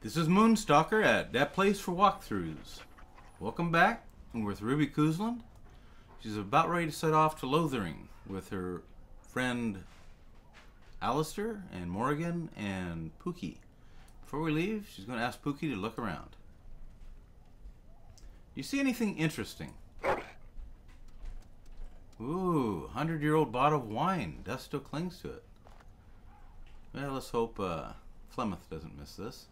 This is Moonstalker at that place for walkthroughs. Welcome back. We're with Ruby Cousland. She's about ready to set off to Lothering with her friend Alistair and Morrigan and Pookie. Before we leave, she's going to ask Pookie to look around. Do you see anything interesting? Ooh, 100-year-old bottle of wine. Dust still clings to it. Well, let's hope Flemeth doesn't miss this.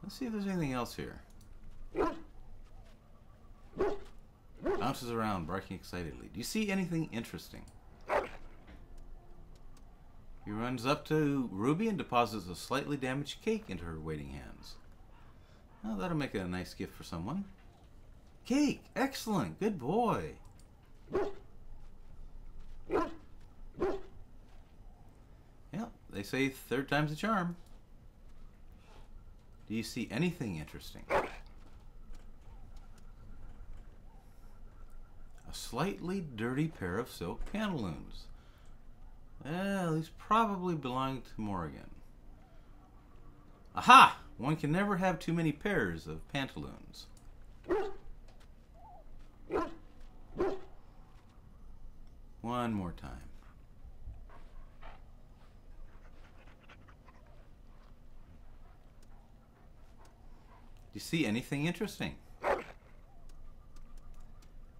Let's see if there's anything else here. Bounces around, barking excitedly. Do you see anything interesting? He runs up to Ruby and deposits a slightly damaged cake into her waiting hands. Oh, that'll make it a nice gift for someone. Cake! Excellent! Good boy! Yep, they say third time's the charm. Do you see anything interesting? A slightly dirty pair of silk pantaloons. Well, these probably belong to Morrigan. Aha! One can never have too many pairs of pantaloons. One more time. Do you see anything interesting?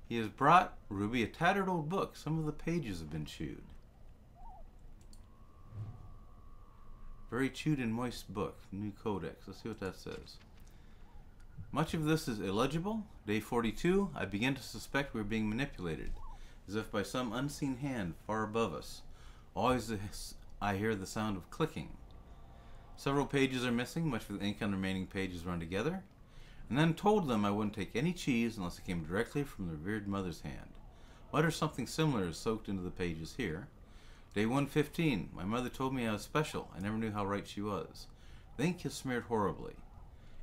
He has brought Ruby a tattered old book. Some of the pages have been chewed. Very chewed and moist book. New codex. Let's see what that says. Much of this is illegible. Day 42. I begin to suspect we're being manipulated, as if by some unseen hand far above us. Always I hear the sound of clicking. Several pages are missing. Much of the ink on the remaining pages run together. And then told them I wouldn't take any cheese unless it came directly from the revered mother's hand. What or something similar is soaked into the pages here. Day 115. My mother told me I was special. I never knew how right she was. The ink is smeared horribly.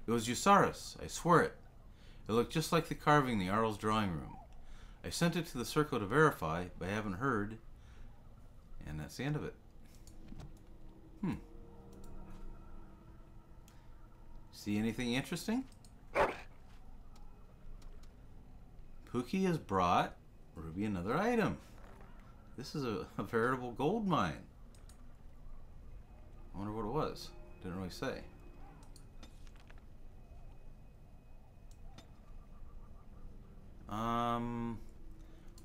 It was Usaris. I swear it. It looked just like the carving in the Arl's drawing room. I sent it to the circle to verify, but I haven't heard. And that's the end of it. See anything interesting? Pookie has brought Ruby another item. This is a veritable gold mine. I wonder what it was. Didn't really say.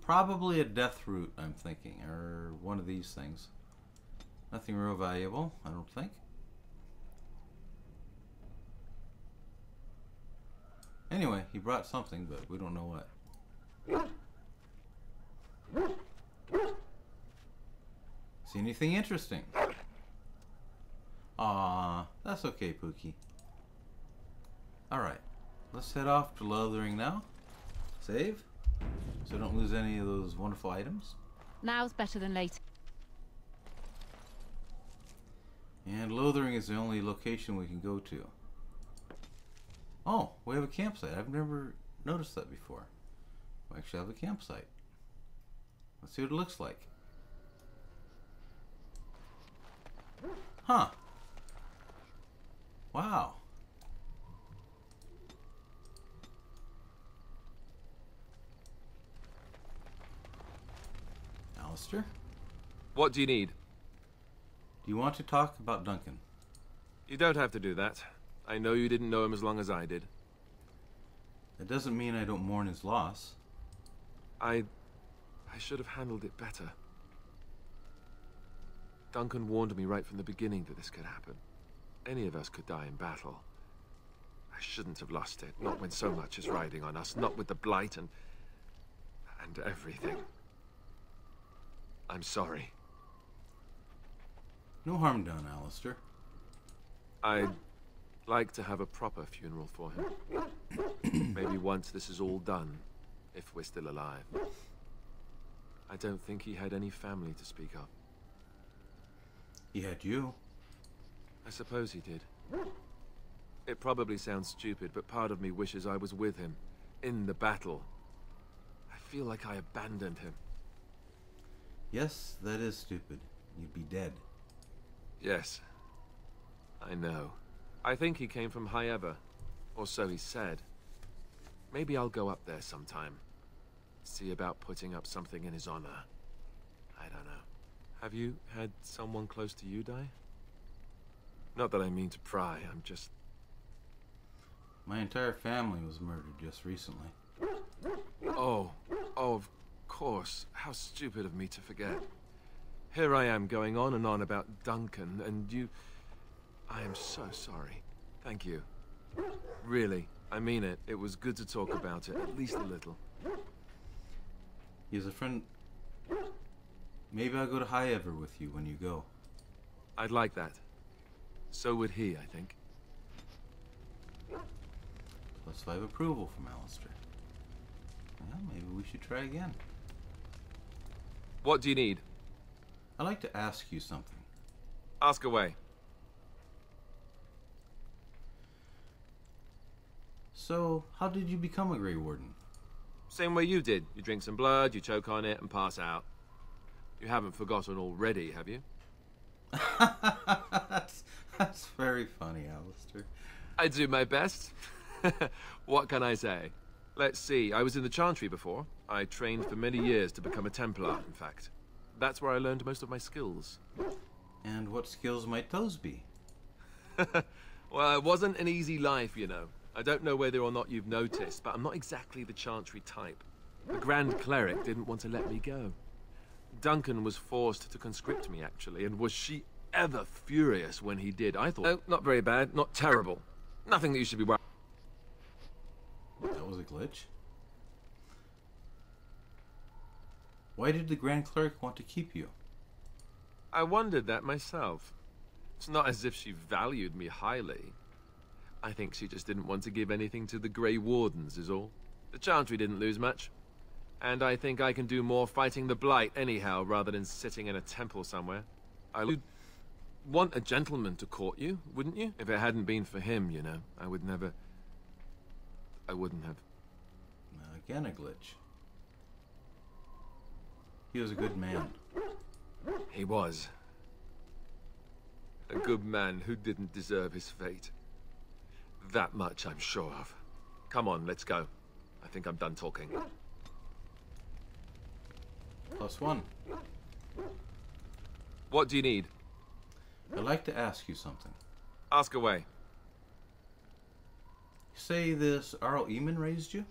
Probably a death root, I'm thinking, or one of these things. Nothing real valuable, I don't think. Anyway, he brought something, but we don't know what. See anything interesting? Aw, that's okay, Pookie. Alright, let's head off to Lothering now. Save, so don't lose any of those wonderful items. Now's better than later. And Lothering is the only location we can go to. Oh, we have a campsite. I've never noticed that before. We actually have a campsite. Let's see what it looks like. Huh. Wow. Alistair? What do you need? Do you want to talk about Duncan? You don't have to do that. I know you didn't know him as long as I did. That doesn't mean I don't mourn his loss. I should have handled it better. Duncan warned me right from the beginning that this could happen. Any of us could die in battle. I shouldn't have lost it, not when so much is riding on us, not with the blight and everything. I'm sorry. No harm done, Alistair. I'd like to have a proper funeral for him. Maybe once this is all done, if we're still alive. I don't think he had any family to speak of. He had you. I suppose he did. It probably sounds stupid, but part of me wishes I was with him, in the battle. I feel like I abandoned him. Yes, that is stupid. You'd be dead. Yes, I know. I think he came from High Ever, or so he said. Maybe I'll go up there sometime. See about putting up something in his honor. I don't know. Have you had someone close to you die? Not that I mean to pry, I'm just... My entire family was murdered just recently. Oh, of course. How stupid of me to forget. Here I am going on and on about Duncan, and you... I am so sorry. Thank you. Really, I mean it. It was good to talk about it, at least a little. He's a friend... Maybe I'll go to High Ever with you when you go. I'd like that. So would he, I think. +5 approval from Alistair. Well, maybe we should try again. What do you need? I'd like to ask you something. Ask away. So, how did you become a Grey Warden? Same way you did. You drink some blood, you choke on it, and pass out. You haven't forgotten already, have you? that's very funny, Alistair. I do my best. What can I say? Let's see, I was in the Chantry before. I trained for many years to become a Templar, in fact. That's where I learned most of my skills. And what skills might those be? Well, it wasn't an easy life, you know. I don't know whether or not you've noticed, but I'm not exactly the Chantry type. The Grand Cleric didn't want to let me go. Duncan was forced to conscript me, actually, and was she ever furious when he did. I thought, oh, not very bad, not terrible. Nothing that you should be worried. That was a glitch. Why did the Grand Cleric want to keep you? I wondered that myself. It's not as if she valued me highly. I think she just didn't want to give anything to the Grey Wardens, is all. The Chantry didn't lose much. And I think I can do more fighting the Blight anyhow, rather than sitting in a temple somewhere. You'd want a gentleman to court you, wouldn't you? If it hadn't been for him, you know, I wouldn't have. Again, a glitch. He was a good man. He was. A good man who didn't deserve his fate. That much I'm sure of. Come on, let's go. I think I'm done talking. +1. What do you need? I'd like to ask you something. Ask away. You say this Arl Eamon raised you?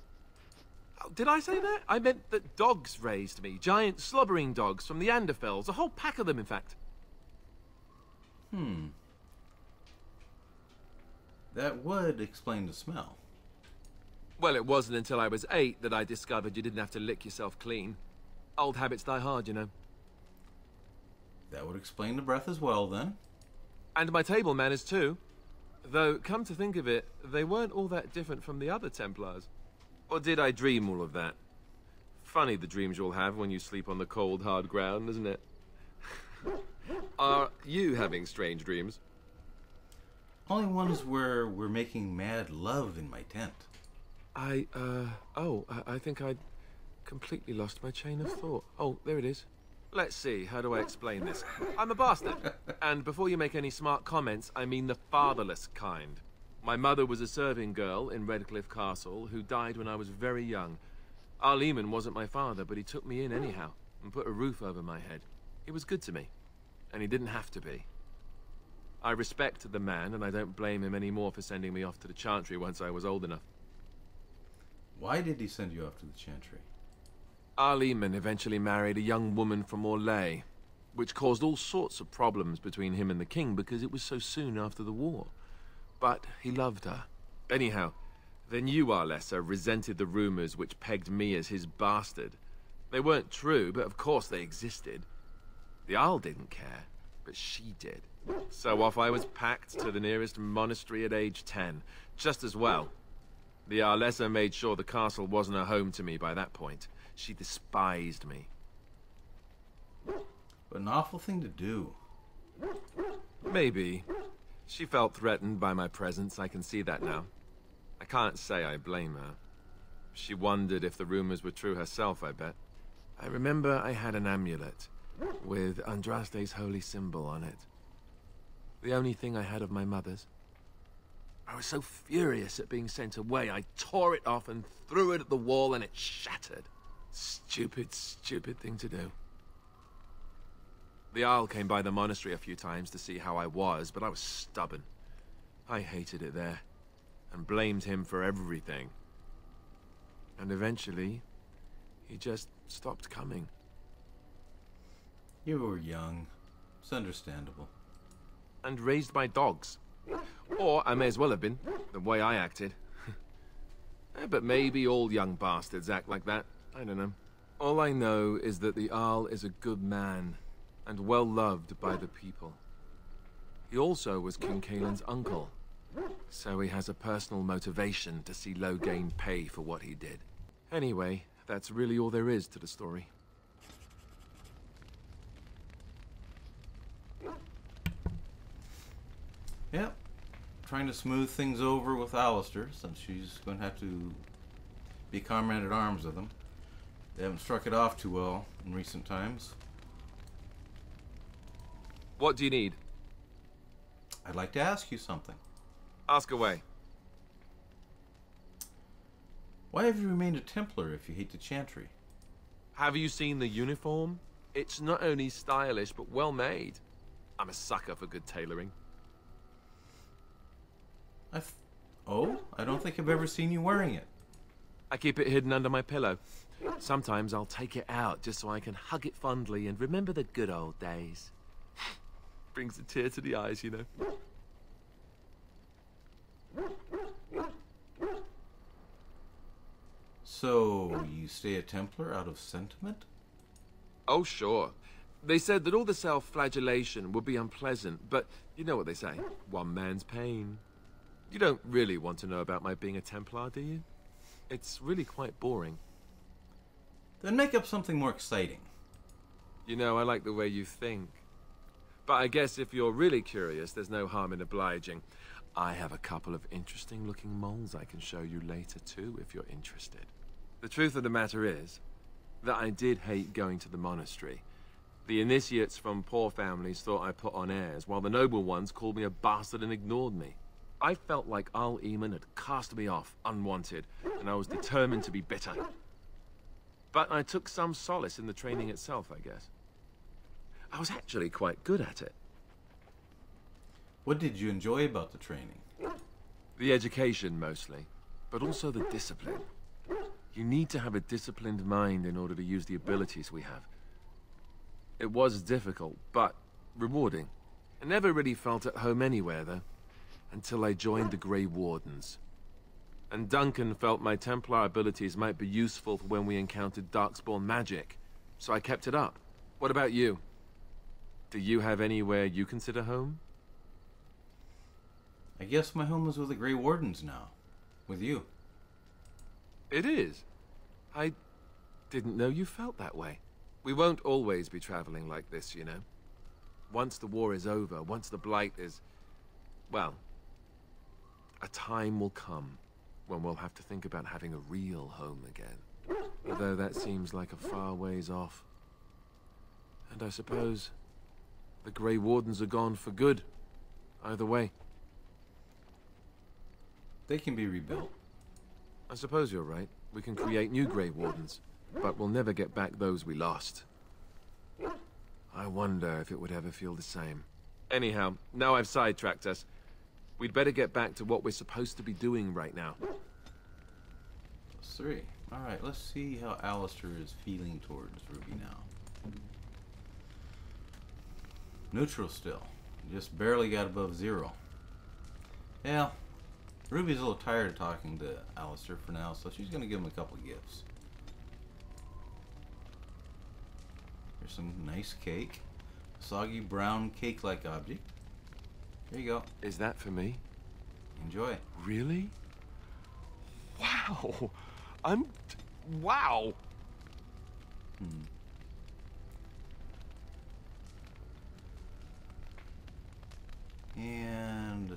Oh, did I say that? I meant that dogs raised me. Giant slobbering dogs from the Anderfells. A whole pack of them, in fact. That would explain the smell. Well, it wasn't until I was 8 that I discovered you didn't have to lick yourself clean. Old habits die hard, you know. That would explain the breath as well, then. And my table manners, too. Though, come to think of it, they weren't all that different from the other Templars. Or did I dream all of that? Funny the dreams you'll have when you sleep on the cold, hard ground, isn't it? Are you having strange dreams? Only ones where we're making mad love in my tent. I think I'd completely lost my chain of thought. Oh, there it is. Let's see, how do I explain this? I'm a bastard. And before you make any smart comments, I mean the fatherless kind. My mother was a serving girl in Redcliffe Castle who died when I was very young. Arl Eamon wasn't my father, but he took me in anyhow and put a roof over my head. He was good to me, and he didn't have to be. I respect the man, and I don't blame him anymore for sending me off to the Chantry once I was old enough. Why did he send you off to the Chantry? Arl Eamon eventually married a young woman from Orlais, which caused all sorts of problems between him and the king because it was so soon after the war. But he loved her. Anyhow, then you, Arlessa, resented the rumors which pegged me as his bastard. They weren't true, but of course they existed. The Arl didn't care, but she did. So off I was packed to the nearest monastery at age 10, just as well. The Arlessa made sure the castle wasn't a home to me by that point. She despised me. But an awful thing to do. Maybe. She felt threatened by my presence, I can see that now. I can't say I blame her. She wondered if the rumors were true herself, I bet. I remember I had an amulet with Andraste's holy symbol on it. The only thing I had of my mother's. I was so furious at being sent away, I tore it off and threw it at the wall and it shattered. Stupid, stupid thing to do. The Isle came by the monastery a few times to see how I was, but I was stubborn. I hated it there, and blamed him for everything. And eventually, he just stopped coming. You were young. It's understandable. And raised my dogs. Or I may as well have been, the way I acted. But maybe all young bastards act like that. I don't know. All I know is that the Arl is a good man, and well loved by the people. He also was King Kaelin's uncle, so he has a personal motivation to see Loghain pay for what he did. Anyway, that's really all there is to the story. Yep. Trying to smooth things over with Alistair, since she's going to have to be comrade at arms with him. They haven't struck it off too well in recent times. What do you need? I'd like to ask you something. Ask away. Why have you remained a Templar if you hate the Chantry? Have you seen the uniform? It's not only stylish, but well made. I'm a sucker for good tailoring. Oh? I don't think I've ever seen you wearing it. I keep it hidden under my pillow. Sometimes I'll take it out just so I can hug it fondly and remember the good old days. Brings a tear to the eyes, you know. So, you stay a Templar out of sentiment? Oh, sure. They said that all the self-flagellation would be unpleasant, but you know what they say. One man's pain. You don't really want to know about my being a Templar, do you? It's really quite boring. Then make up something more exciting. You know, I like the way you think. But I guess if you're really curious, there's no harm in obliging. I have a couple of interesting-looking moles I can show you later, too, if you're interested. The truth of the matter is that I did hate going to the monastery. The initiates from poor families thought I put on airs, while the noble ones called me a bastard and ignored me. I felt like Arl Eamon had cast me off, unwanted, and I was determined to be bitter. But I took some solace in the training itself, I guess. I was actually quite good at it. What did you enjoy about the training? The education, mostly, but also the discipline. You need to have a disciplined mind in order to use the abilities we have. It was difficult, but rewarding. I never really felt at home anywhere, though, until I joined the Grey Wardens. And Duncan felt my Templar abilities might be useful for when we encountered Darkspawn magic, so I kept it up. What about you? Do you have anywhere you consider home? I guess my home is with the Grey Wardens now. With you. It is. I didn't know you felt that way. We won't always be traveling like this, you know. Once the war is over, once the Blight is... well, a time will come when we'll have to think about having a real home again. Although that seems like a far ways off. And I suppose the Grey Wardens are gone for good. Either way. They can be rebuilt. I suppose you're right. We can create new Grey Wardens, but we'll never get back those we lost. I wonder if it would ever feel the same. Anyhow, now I've sidetracked us. We'd better get back to what we're supposed to be doing right now. That's 3. Alright, let's see how Alistair is feeling towards Ruby now. Neutral still. Just barely got above 0. Yeah, Ruby's a little tired of talking to Alistair for now, so she's going to give him a couple of gifts. Here's some nice cake. Soggy brown cake-like object. There you go. Is that for me? Enjoy it. Really? Wow! Wow! And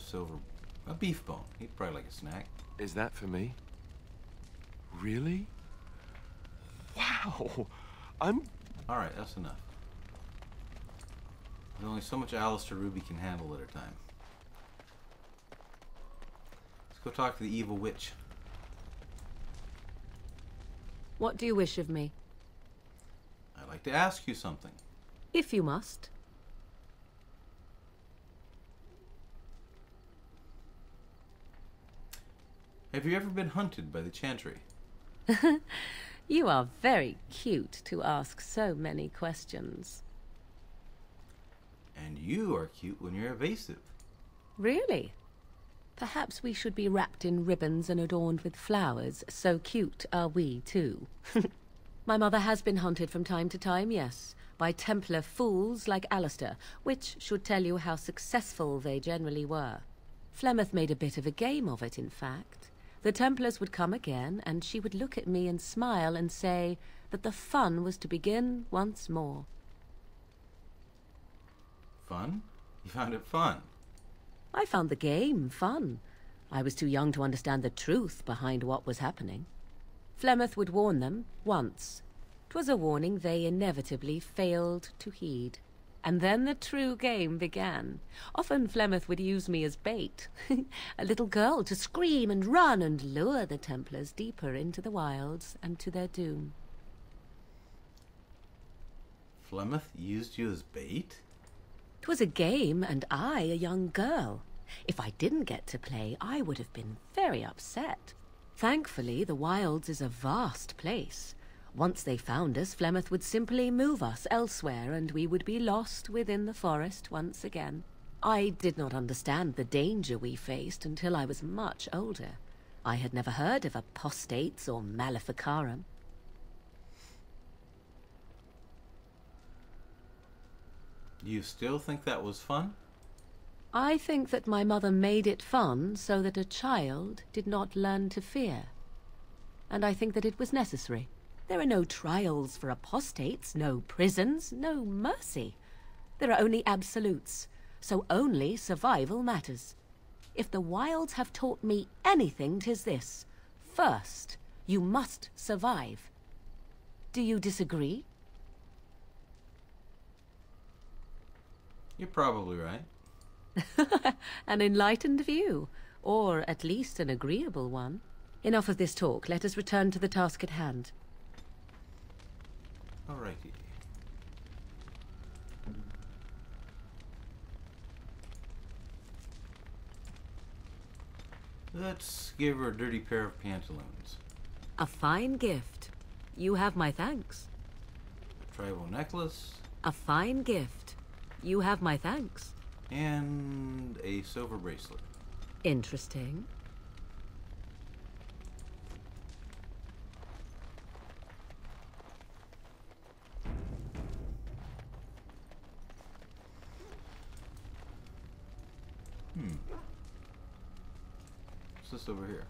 a beef bone. He'd probably like a snack. Is that for me? Really? Wow! Alright, that's enough. There's only so much Alistair Ruby can handle at a time. go talk to the evil witch. What do you wish of me? I'd like to ask you something. If you must. Have you ever been hunted by the Chantry? You are very cute to ask so many questions. And you are cute when you're evasive. Really? Perhaps we should be wrapped in ribbons and adorned with flowers. So cute are we, too. My mother has been hunted from time to time, yes, by Templar fools like Alistair, which should tell you how successful they generally were. Flemeth made a bit of a game of it, in fact. The Templars would come again, and she would look at me and smile and say that the fun was to begin once more. Fun? You found it fun? I found the game fun. I was too young to understand the truth behind what was happening. Flemeth would warn them once. 'Twas a warning they inevitably failed to heed. And then the true game began. Often Flemeth would use me as bait. A little girl to scream and run and lure the Templars deeper into the wilds and to their doom. Flemeth used you as bait? 'Twas a game, and I a young girl. If I didn't get to play, I would have been very upset. Thankfully, the wilds is a vast place. Once they found us, Flemeth would simply move us elsewhere, and we would be lost within the forest once again. I did not understand the danger we faced until I was much older. I had never heard of apostates or maleficarum. You still think that was fun? I think that my mother made it fun so that a child did not learn to fear. And I think that it was necessary. There are no trials for apostates, no prisons, no mercy. There are only absolutes, so only survival matters. If the wilds have taught me anything, 'tis this. First, you must survive. Do you disagree? You're probably right. An enlightened view, or at least an agreeable one. Enough of this talk. Let us return to the task at hand. Alrighty. Let's give her a dirty pair of pantaloons. A fine gift. You have my thanks. A tribal necklace. A fine gift. You have my thanks. And a silver bracelet. Interesting. What's this over here?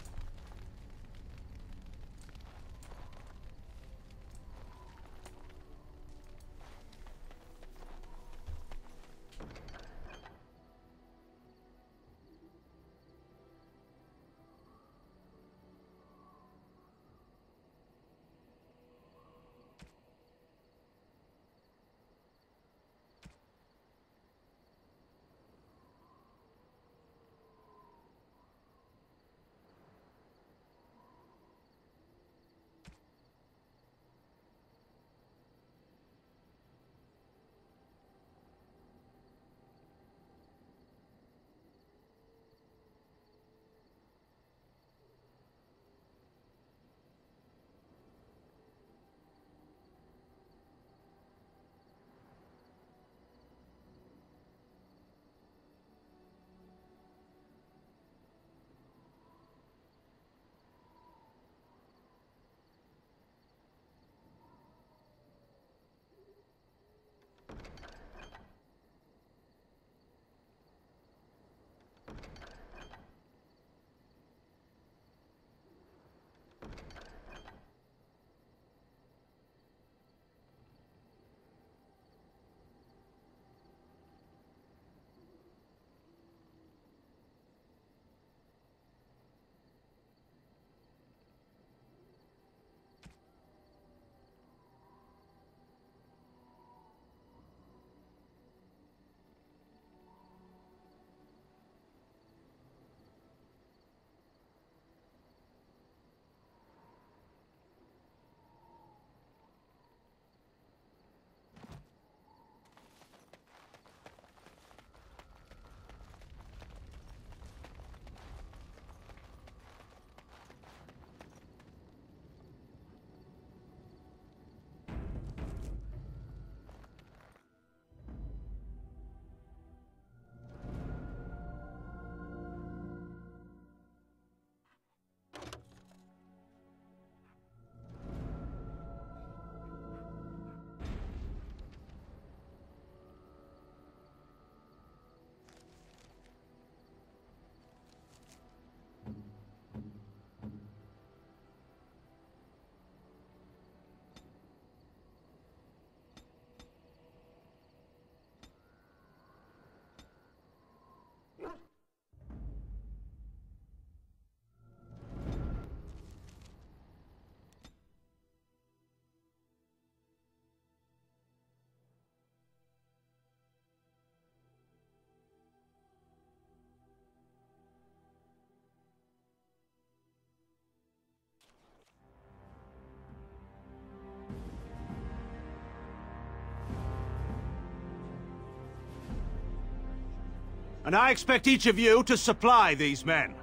And I expect each of you to supply these men.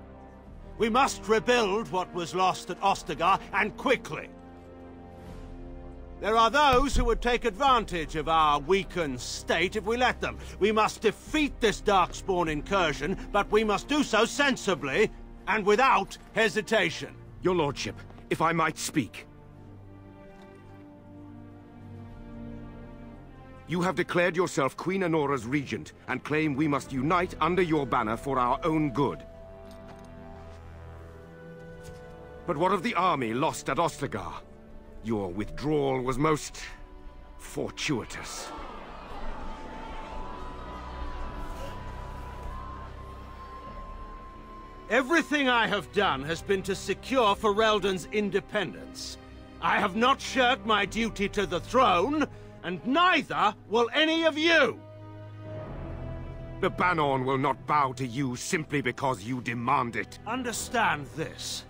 We must rebuild what was lost at Ostagar, and quickly. There are those who would take advantage of our weakened state if we let them. We must defeat this Darkspawn incursion, but we must do so sensibly and without hesitation. Your lordship, if I might speak. You have declared yourself Queen Honora's regent, and claim we must unite under your banner for our own good. But what of the army lost at Ostagar? Your withdrawal was most fortuitous. Everything I have done has been to secure Ferelden's independence. I have not shirked my duty to the throne, and neither will any of you! The Banon will not bow to you simply because you demand it. Understand this.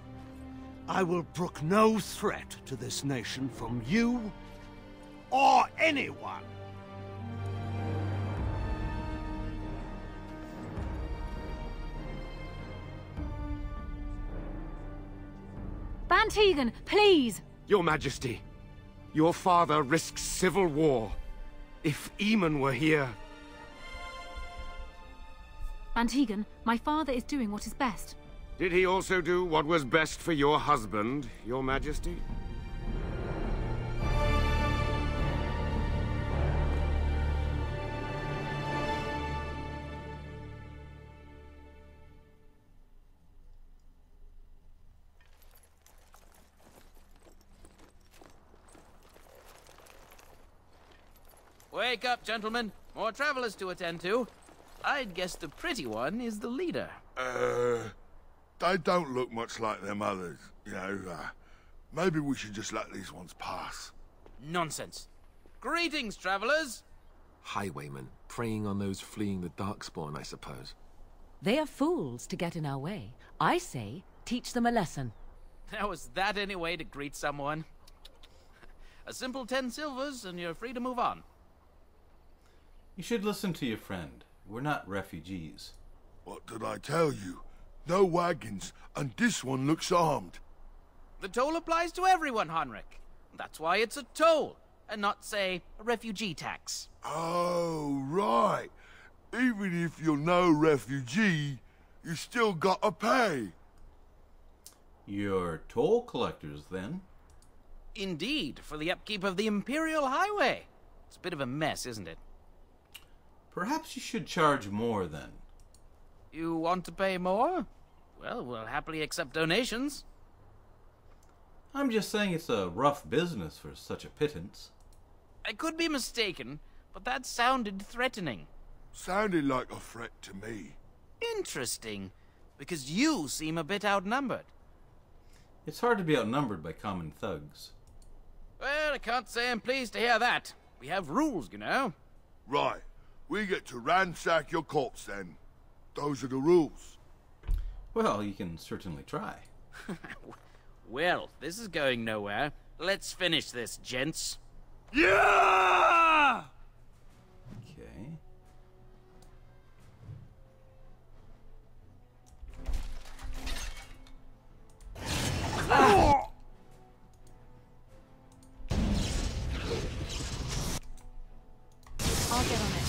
I will brook no threat to this nation from you or anyone. Bantegan, please! Your Majesty, your father risks civil war. If Eamon were here... Bantegan, my father is doing what is best. Did he also do what was best for your husband, Your Majesty? Wake up, gentlemen. More travelers to attend to. I'd guess the pretty one is the leader. They don't look much like them others, you know. Maybe we should just let these ones pass. Nonsense. Greetings, travelers. Highwaymen, preying on those fleeing the Darkspawn, I suppose. They are fools to get in our way. I say, teach them a lesson. Now, is that any way to greet someone? A simple 10 silvers and you're free to move on. You should listen to your friend. We're not refugees. What did I tell you? No wagons, and this one looks armed. The toll applies to everyone, Henrik. That's why it's a toll, and not, say, a refugee tax. Oh, right. Even if you're no refugee, you still gotta pay. You're toll collectors, then? Indeed, for the upkeep of the Imperial Highway. It's a bit of a mess, isn't it? Perhaps you should charge more, then. You want to pay more? Well, we'll happily accept donations. I'm just saying it's a rough business for such a pittance. I could be mistaken, but that sounded threatening. Sounded like a threat to me. Interesting, because you seem a bit outnumbered. It's hard to be outnumbered by common thugs. Well, I can't say I'm pleased to hear that. We have rules, you know. Right. We get to ransack your corpse, then. Those are the rules. Well, you can certainly try. Well, this is going nowhere. Let's finish this, gents. Yeah! Okay. I'll get on it.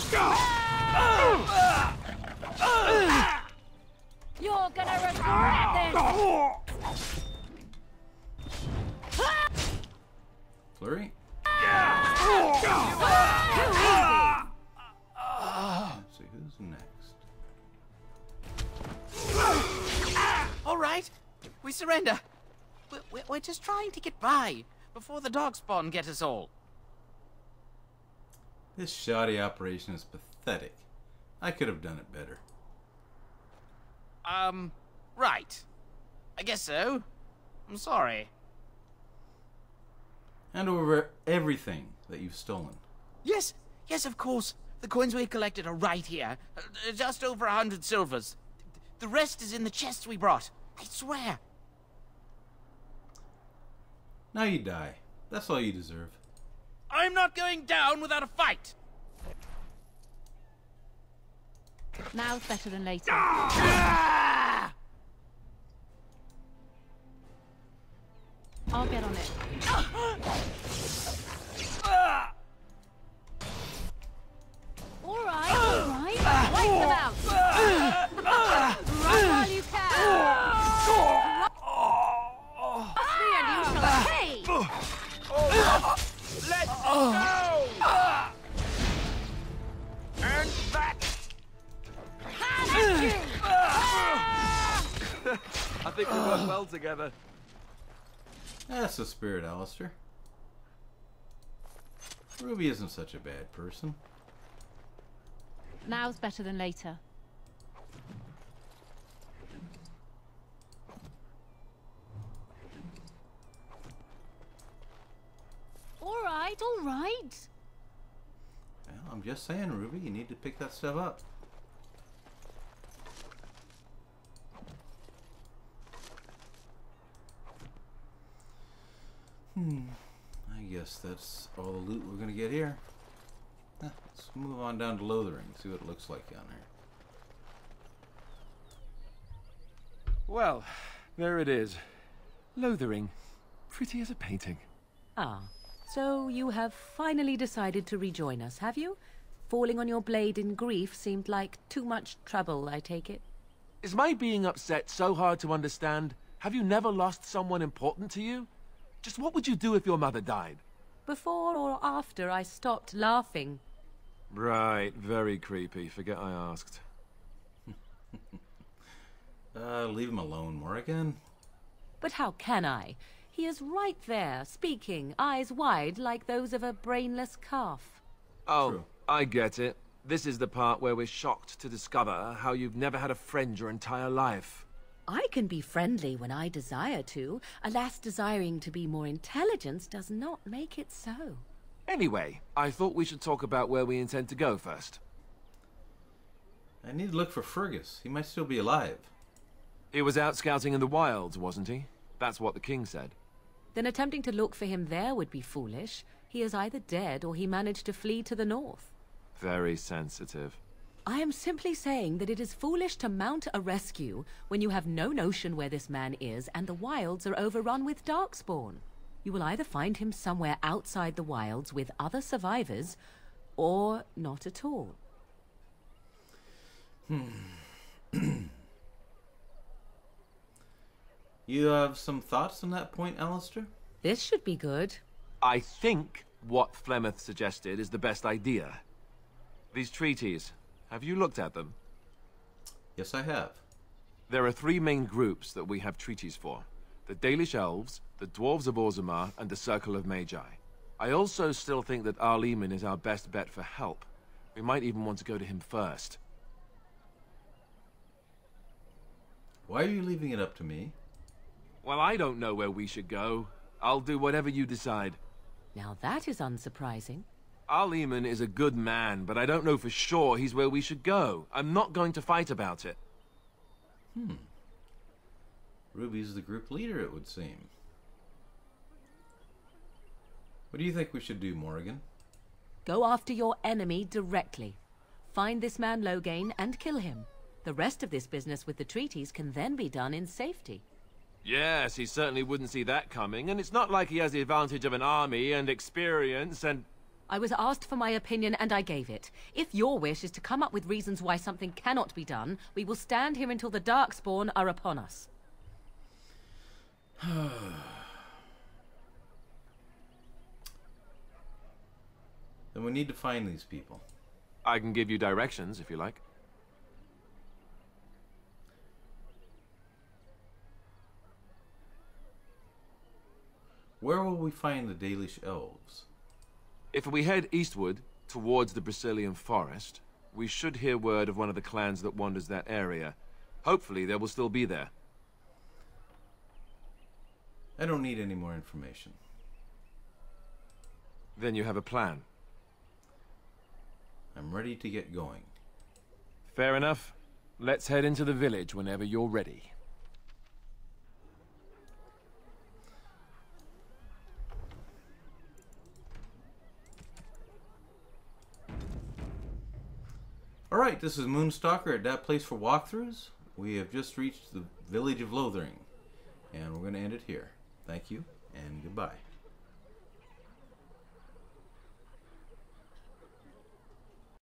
You're gonna regret this! Flurry? Let's see, who's next? All right, we surrender. We're just trying to get by before the Darkspawn get us all. This shoddy operation is pathetic. I could have done it better. Right. I guess so. I'm sorry. And over everything that you've stolen. Yes, of course. The coins we collected are right here. Just over 100 silvers. The rest is in the chests we brought. I swear. Now you die. That's all you deserve. I'm not going down without a fight. Now's better than later. I'll get on it. All right, all right. Wipe them out. Run while you can. Me and you shall pay. Let's go! And that... I think we work well together. That's the spirit, Alistair. Ruby isn't such a bad person. Now's better than later. All right, all right. Well, I'm just saying, Ruby, you need to pick that stuff up. I guess that's all the loot we're gonna get here. Let's move on down to Lothering, see what it looks like down there. Well, there it is. Lothering. Pretty as a painting. Ah, so you have finally decided to rejoin us, have you? Falling on your blade in grief seemed like too much trouble, I take it. Is my being upset so hard to understand? Have you never lost someone important to you? Just what would you do if your mother died? Before or after I stopped laughing. Right, very creepy. Forget I asked. Leave him alone, Morrigan. But how can I? He is right there, speaking, eyes wide like those of a brainless calf. Oh, True. I get it. This is the part where we're shocked to discover how you've never had a friend your entire life. I can be friendly when I desire to. Alas, desiring to be more intelligent does not make it so. Anyway, I thought we should talk about where we intend to go first. I need to look for Fergus. He might still be alive. He was out scouting in the wilds, wasn't he? That's what the king said. Then attempting to look for him there would be foolish. He is either dead or he managed to flee to the north. Very sensitive. I am simply saying that it is foolish to mount a rescue when you have no notion where this man is and the wilds are overrun with Darkspawn. You will either find him somewhere outside the wilds with other survivors, or not at all. You have some thoughts on that point, Alistair? This should be good. I think what Flemeth suggested is the best idea. These treaties, have you looked at them? Yes, I have. There are three main groups that we have treaties for. The Dalish Elves, the Dwarves of Orzammar, and the Circle of Magi. I also still think that Arleman is our best bet for help. We might even want to go to him first. Why are you leaving it up to me? Well, I don't know where we should go. I'll do whatever you decide. Now that is unsurprising. Arleman is a good man, but I don't know for sure he's where we should go. I'm not going to fight about it. Ruby's the group leader, it would seem. What do you think we should do, Morrigan? Go after your enemy directly. Find this man Loghain and kill him. The rest of this business with the treaties can then be done in safety. Yes, he certainly wouldn't see that coming, and it's not like he has the advantage of an army and experience and... I was asked for my opinion and I gave it. If your wish is to come up with reasons why something cannot be done, we will stand here until the Darkspawn are upon us. Then we need to find these people. I can give you directions, if you like. Where will we find the Dalish Elves? If we head eastward, towards the Brazilian forest, we should hear word of one of the clans that wanders that area. Hopefully they will still be there. I don't need any more information. Then you have a plan. I'm ready to get going. Fair enough. Let's head into the village whenever you're ready. Alright, this is Moonstalker at That Place for Walkthroughs. We have just reached the village of Lothering, and we're going to end it here. Thank you, and goodbye.